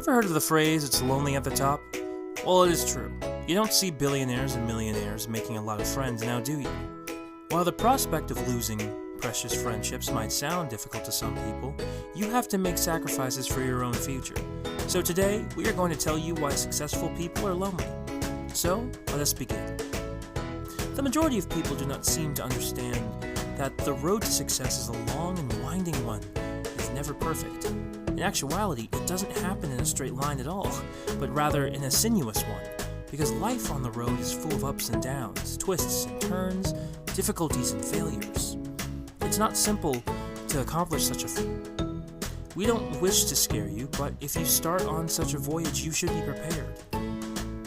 Ever heard of the phrase, "it's lonely at the top"? Well, it is true. You don't see billionaires and millionaires making a lot of friends now, do you? While the prospect of losing precious friendships might sound difficult to some people, you have to make sacrifices for your own future. So today, we are going to tell you why successful people are lonely. So, let us begin. The majority of people do not seem to understand that the road to success is a long and winding one. It's never perfect. In actuality, it doesn't happen in a straight line at all, but rather in a sinuous one, because life on the road is full of ups and downs, twists and turns, difficulties and failures. It's not simple to accomplish such a feat. We don't wish to scare you, but if you start on such a voyage, you should be prepared.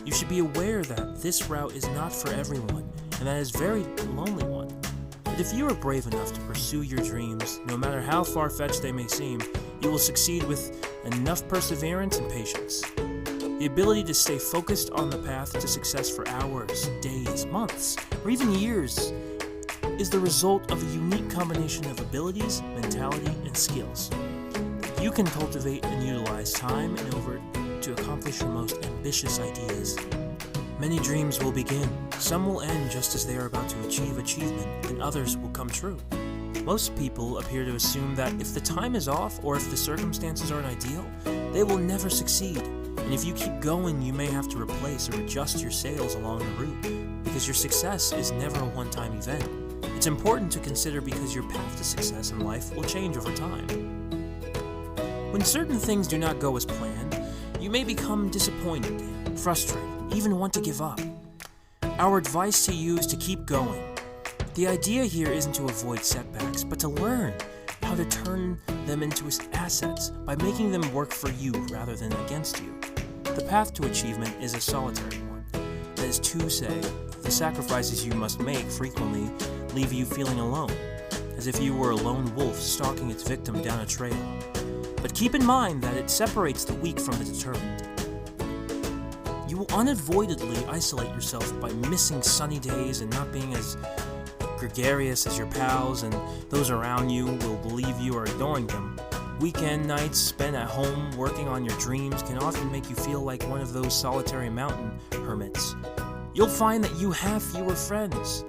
You should be aware that this route is not for everyone, and that is a very lonely one. But if you are brave enough to pursue your dreams, no matter how far-fetched they may seem, you will succeed with enough perseverance and patience. The ability to stay focused on the path to success for hours, days, months, or even years is the result of a unique combination of abilities, mentality, and skills. You can cultivate and utilize time and effort to accomplish your most ambitious ideas. Many dreams will begin. Some will end just as they are about to achieve achievement, and others will come true. Most people appear to assume that if the time is off or if the circumstances aren't ideal, they will never succeed. And if you keep going, you may have to replace or adjust your sails along the route, because your success is never a one-time event. It's important to consider because your path to success in life will change over time. When certain things do not go as planned, you may become disappointed, frustrated, even want to give up. Our advice to you is to keep going. The idea here isn't to avoid setbacks, but to learn how to turn them into assets by making them work for you rather than against you. The path to achievement is a solitary one. That is to say, the sacrifices you must make frequently leave you feeling alone, as if you were a lone wolf stalking its victim down a trail. But keep in mind that it separates the weak from the determined. You will unavoidably isolate yourself by missing sunny days and not being as gregarious as your pals, and those around you will believe you are ignoring them. Weekend nights spent at home working on your dreams can often make you feel like one of those solitary mountain hermits. You'll find that you have fewer friends.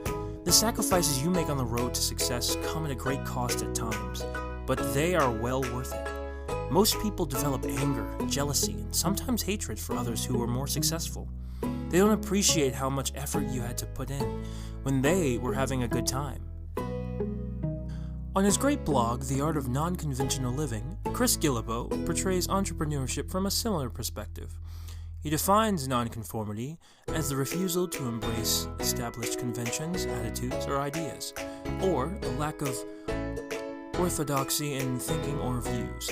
The sacrifices you make on the road to success come at a great cost at times, but they are well worth it. Most people develop anger, jealousy, and sometimes hatred for others who are more successful. They don't appreciate how much effort you had to put in when they were having a good time. On his great blog, The Art of Non-Conventional Living, Chris Guillebeau portrays entrepreneurship from a similar perspective. He defines nonconformity as the refusal to embrace established conventions, attitudes, or ideas, or the lack of orthodoxy in thinking or views.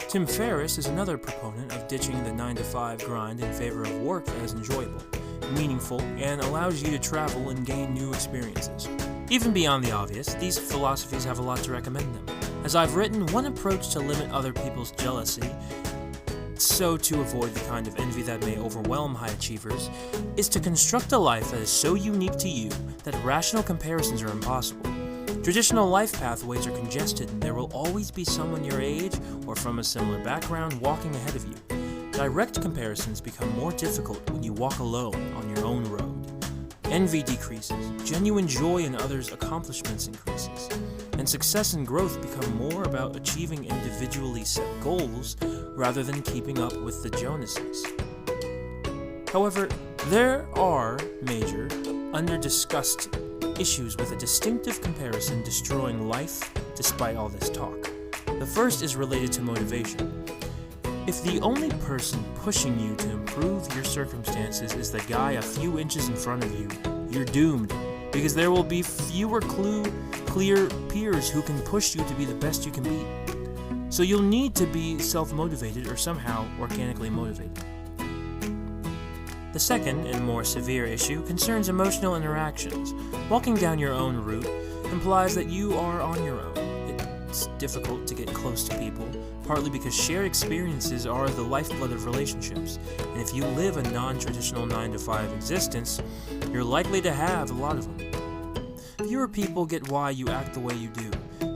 Tim Ferriss is another proponent of ditching the 9-to-5 grind in favor of work that is enjoyable, meaningful, and allows you to travel and gain new experiences. Even beyond the obvious, these philosophies have a lot to recommend them. As I've written, one approach to limit other people's jealousy, so to avoid the kind of envy that may overwhelm high achievers, is to construct a life that is so unique to you that rational comparisons are impossible. Traditional life pathways are congested, and there will always be someone your age or from a similar background walking ahead of you. Direct comparisons become more difficult when you walk alone on your own road. Envy decreases, genuine joy in others' accomplishments increases, and success and growth become more about achieving individually set goals rather than keeping up with the Jonases. However, there are major, under-discussed issues with a distinctive comparison destroying life despite all this talk. The first is related to motivation. If the only person pushing you to improve your circumstances is the guy a few inches in front of you, you're doomed, because there will be fewer clear peers who can push you to be the best you can be. So you'll need to be self-motivated or somehow organically motivated. The second and more severe issue concerns emotional interactions. Walking down your own route implies that you are on your own. It's difficult to get close to people, partly because shared experiences are the lifeblood of relationships, and if you live a non-traditional 9-to-5 existence, you're likely to have a lot of them. Fewer people get why you act the way you do.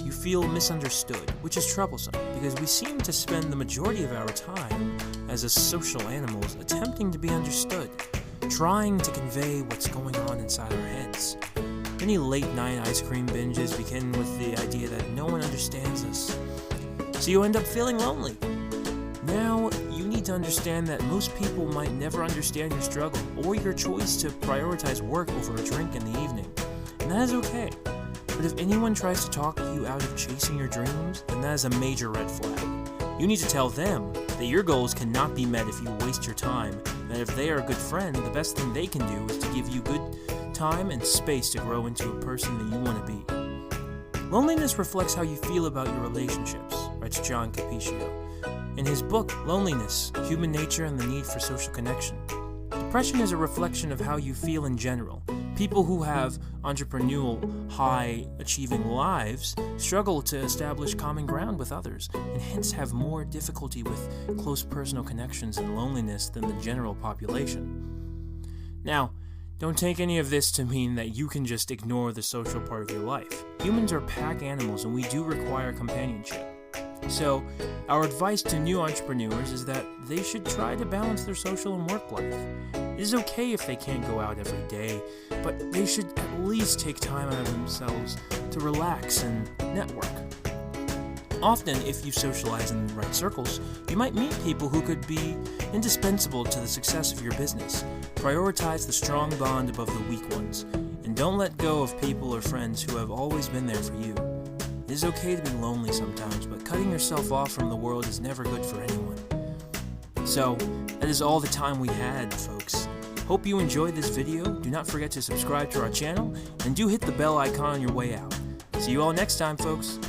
You feel misunderstood, which is troublesome, because we seem to spend the majority of our time as a social animals attempting to be understood, trying to convey what's going on inside our heads. Many late-night ice cream binges begin with the idea that no one understands us, so you end up feeling lonely. Now, you need to understand that most people might never understand your struggle or your choice to prioritize work over a drink in the evening, and that is okay. But if anyone tries to talk you out of chasing your dreams, then that is a major red flag. You need to tell them that your goals cannot be met if you waste your time, and that if they are a good friend, the best thing they can do is to give you good time and space to grow into a person that you want to be. Loneliness reflects how you feel about your relationships, writes John Capiccio in his book, Loneliness, Human Nature and the Need for Social Connection. Depression is a reflection of how you feel in general. People who have entrepreneurial, high-achieving lives struggle to establish common ground with others, and hence have more difficulty with close personal connections and loneliness than the general population. Now, don't take any of this to mean that you can just ignore the social part of your life. Humans are pack animals, and we do require companionship. So, our advice to new entrepreneurs is that they should try to balance their social and work life. It is okay if they can't go out every day, but they should at least take time out of themselves to relax and network. Often, if you socialize in the right circles, you might meet people who could be indispensable to the success of your business. Prioritize the strong bond above the weak ones, and don't let go of people or friends who have always been there for you. It is okay to be lonely sometimes, but cutting yourself off from the world is never good for anyone. So, that is all the time we had, folks. Hope you enjoyed this video. Do not forget to subscribe to our channel, and do hit the bell icon on your way out. See you all next time, folks.